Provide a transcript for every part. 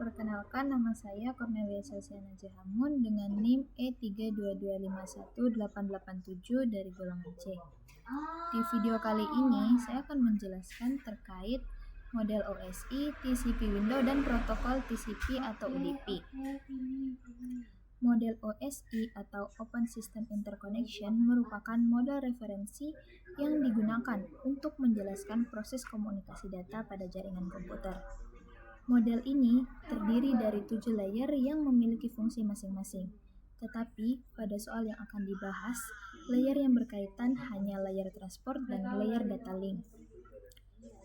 Perkenalkan, nama saya Cornelia Celsiana Jahamun dengan NIM E322518887 dari golongan C. Di video kali ini, saya akan menjelaskan terkait model OSI, TCP Window, dan protokol TCP atau UDP. Model OSI atau Open System Interconnection merupakan model referensi yang digunakan untuk menjelaskan proses komunikasi data pada jaringan komputer. Model ini terdiri dari 7 layer yang memiliki fungsi masing-masing. Tetapi pada soal yang akan dibahas, layer yang berkaitan hanya layer transport dan layer data link.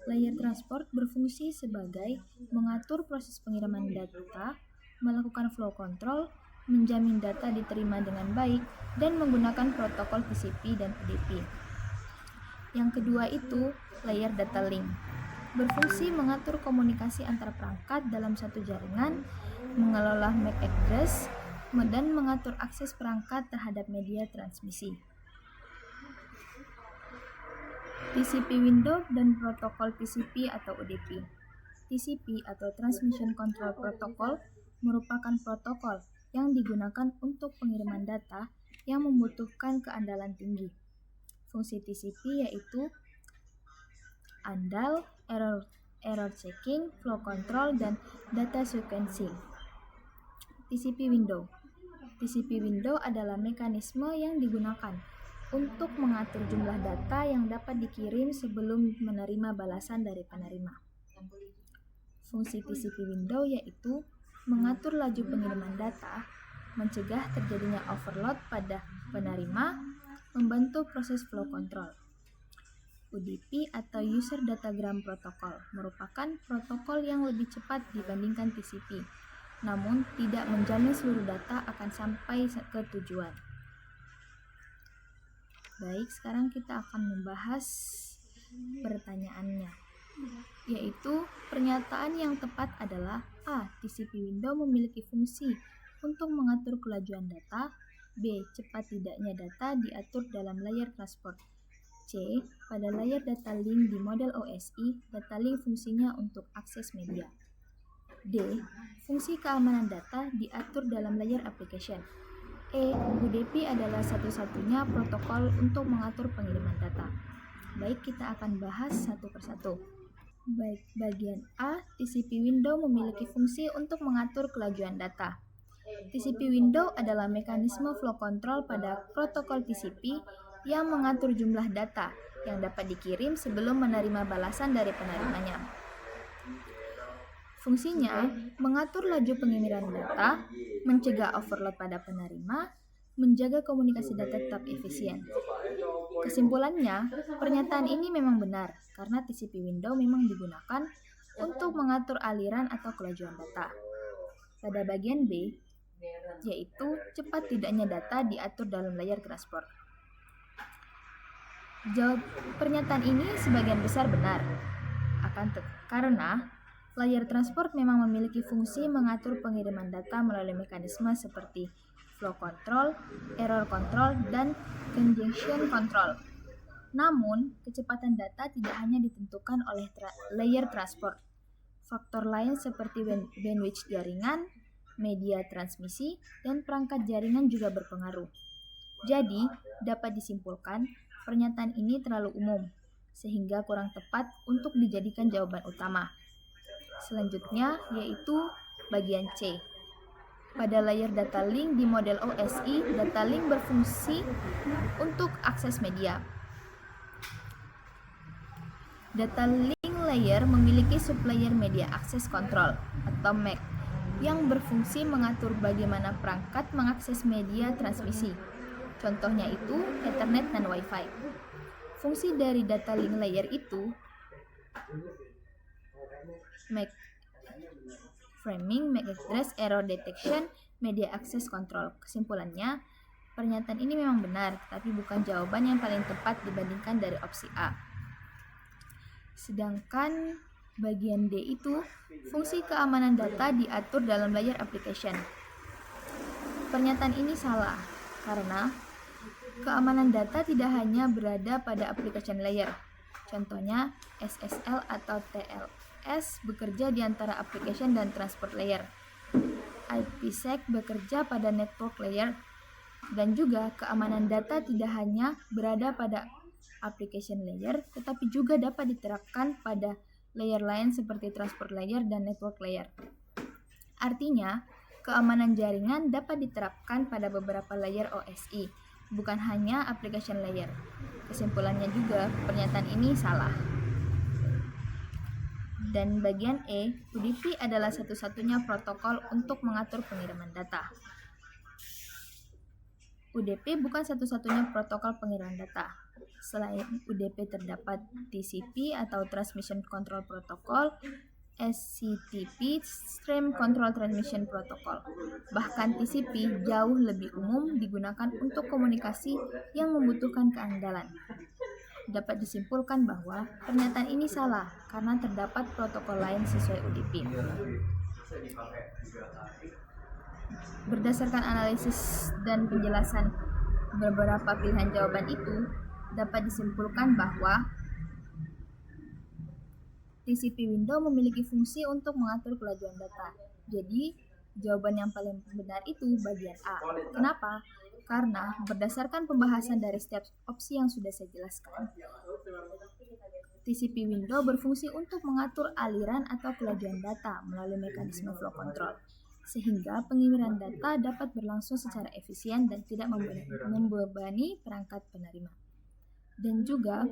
Layer transport berfungsi sebagai mengatur proses pengiriman data, melakukan flow control, menjamin data diterima dengan baik, dan menggunakan protokol TCP dan UDP. Yang kedua itu layer data link. Berfungsi mengatur komunikasi antar perangkat dalam satu jaringan, mengelola MAC address, dan mengatur akses perangkat terhadap media transmisi. TCP Window dan protokol TCP atau UDP. TCP atau Transmission Control Protocol merupakan protokol yang digunakan untuk pengiriman data yang membutuhkan keandalan tinggi. Fungsi TCP yaitu andal, error checking, flow control, dan data sequencing. TCP Window. TCP Window adalah mekanisme yang digunakan untuk mengatur jumlah data yang dapat dikirim sebelum menerima balasan dari penerima. Fungsi TCP Window yaitu mengatur laju pengiriman data, mencegah terjadinya overload pada penerima, membantu proses flow control. UDP atau User Datagram Protocol merupakan protokol yang lebih cepat dibandingkan TCP, namun tidak menjamin seluruh data akan sampai ke tujuan. Baik, sekarang kita akan membahas pertanyaannya, yaitu pernyataan yang tepat adalah A. TCP Window memiliki fungsi untuk mengatur kelajuan data. B. Cepat tidaknya data diatur dalam layer transport. C. Pada layer data link di model OSI, data link fungsinya untuk akses media. D. Fungsi keamanan data diatur dalam layer application. E. UDP adalah satu-satunya protokol untuk mengatur pengiriman data. Baik, kita akan bahas satu persatu. Baik, bagian A, TCP Window memiliki fungsi untuk mengatur kelajuan data. TCP Window adalah mekanisme flow control pada protokol TCP yang mengatur jumlah data yang dapat dikirim sebelum menerima balasan dari penerimanya. Fungsinya mengatur laju pengiriman data, mencegah overload pada penerima, menjaga komunikasi data tetap efisien. Kesimpulannya, pernyataan ini memang benar karena TCP Window memang digunakan untuk mengatur aliran atau kelajuan data. Pada bagian B, yaitu cepat tidaknya data diatur dalam layer transport. Jawab pernyataan ini sebagian besar benar, karena layer transport memang memiliki fungsi mengatur pengiriman data melalui mekanisme seperti flow control, error control, dan congestion control. Namun, kecepatan data tidak hanya ditentukan oleh layer transport. Faktor lain seperti bandwidth jaringan, media transmisi, dan perangkat jaringan juga berpengaruh. Jadi, dapat disimpulkan pernyataan ini terlalu umum, sehingga kurang tepat untuk dijadikan jawaban utama. Selanjutnya, yaitu bagian C. Pada layer data link di model OSI, data link berfungsi untuk akses media. Data link layer memiliki sublayer media access control atau MAC yang berfungsi mengatur bagaimana perangkat mengakses media transmisi. Contohnya itu Ethernet dan Wi-Fi. Fungsi dari data link layer itu MAC framing, MAC address, error detection, media access control. Kesimpulannya, pernyataan ini memang benar, tapi bukan jawaban yang paling tepat dibandingkan dari opsi A. Sedangkan bagian D itu fungsi keamanan data diatur dalam layer application. Pernyataan ini salah karena keamanan data tidak hanya berada pada application layer, contohnya SSL atau IPS bekerja di antara application dan transport layer. IPsec bekerja pada network layer. Dan juga keamanan data tidak hanya berada pada application layer, tetapi juga dapat diterapkan pada layer lain seperti transport layer dan network layer. Artinya, keamanan jaringan dapat diterapkan pada beberapa layer OSI, bukan hanya application layer. Kesimpulannya juga, pernyataan ini salah. Dan bagian E, UDP adalah satu-satunya protokol untuk mengatur pengiriman data. UDP bukan satu-satunya protokol pengiriman data. Selain UDP terdapat TCP atau Transmission Control Protocol, SCTP, Stream Control Transmission Protocol. Bahkan TCP jauh lebih umum digunakan untuk komunikasi yang membutuhkan keandalan. Dapat disimpulkan bahwa pernyataan ini salah karena terdapat protokol lain sesuai UDP. Berdasarkan analisis dan penjelasan beberapa pilihan jawaban itu, dapat disimpulkan bahwa TCP window memiliki fungsi untuk mengatur kelajuan data. Jadi, jawaban yang paling benar itu bagian A. Kenapa? Karena berdasarkan pembahasan dari setiap opsi yang sudah saya jelaskan, TCP window berfungsi untuk mengatur aliran atau kelajuan data melalui mekanisme flow control, sehingga pengiriman data dapat berlangsung secara efisien dan tidak membebani perangkat penerima. Dan juga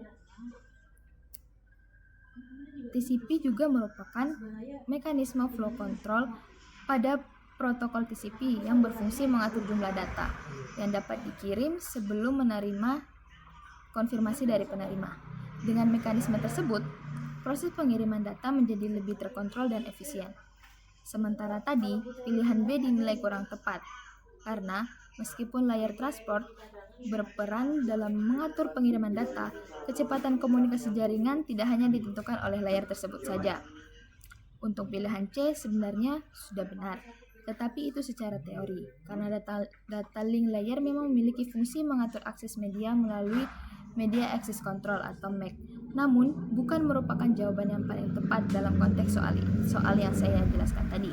TCP juga merupakan mekanisme flow control pada protokol TCP yang berfungsi mengatur jumlah data yang dapat dikirim sebelum menerima konfirmasi dari penerima. Dengan mekanisme tersebut, proses pengiriman data menjadi lebih terkontrol dan efisien. Sementara tadi, pilihan B dinilai kurang tepat, karena meskipun layar transport berperan dalam mengatur pengiriman data, kecepatan komunikasi jaringan tidak hanya ditentukan oleh layar tersebut saja. Untuk pilihan C sebenarnya sudah benar, tetapi itu secara teori, karena data link layer memang memiliki fungsi mengatur akses media melalui Media Access Control atau MAC. Namun, bukan merupakan jawaban yang paling tepat dalam konteks soal yang saya jelaskan tadi.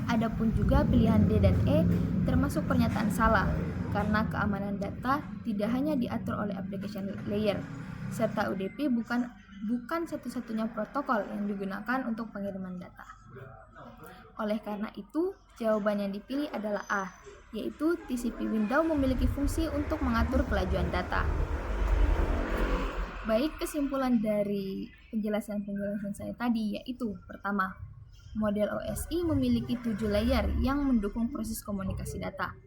Adapun juga pilihan D dan E termasuk pernyataan salah, karena keamanan data tidak hanya diatur oleh application layer, serta UDP bukan satu-satunya protokol yang digunakan untuk pengiriman data. Oleh karena itu, jawaban yang dipilih adalah A, yaitu TCP window memiliki fungsi untuk mengatur kelajuan data. Baik, kesimpulan dari penjelasan saya tadi yaitu pertama, model OSI memiliki 7 layer yang mendukung proses komunikasi data.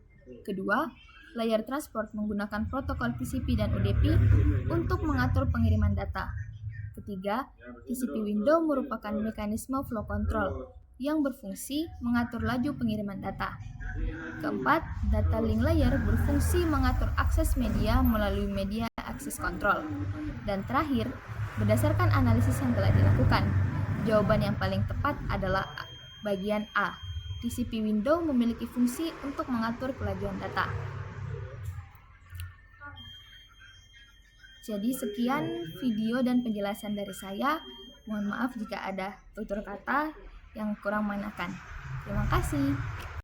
Kedua, layer transport menggunakan protokol TCP dan UDP untuk mengatur pengiriman data. Ketiga, TCP window merupakan mekanisme flow control yang berfungsi mengatur laju pengiriman data. Keempat, data link layer berfungsi mengatur akses media melalui Media Access Control. Dan terakhir, berdasarkan analisis yang telah dilakukan, jawaban yang paling tepat adalah bagian A. TCP window memiliki fungsi untuk mengatur kelajuan data. Jadi sekian video dan penjelasan dari saya. Mohon maaf jika ada tutur kata yang kurang mengenakan. Terima kasih.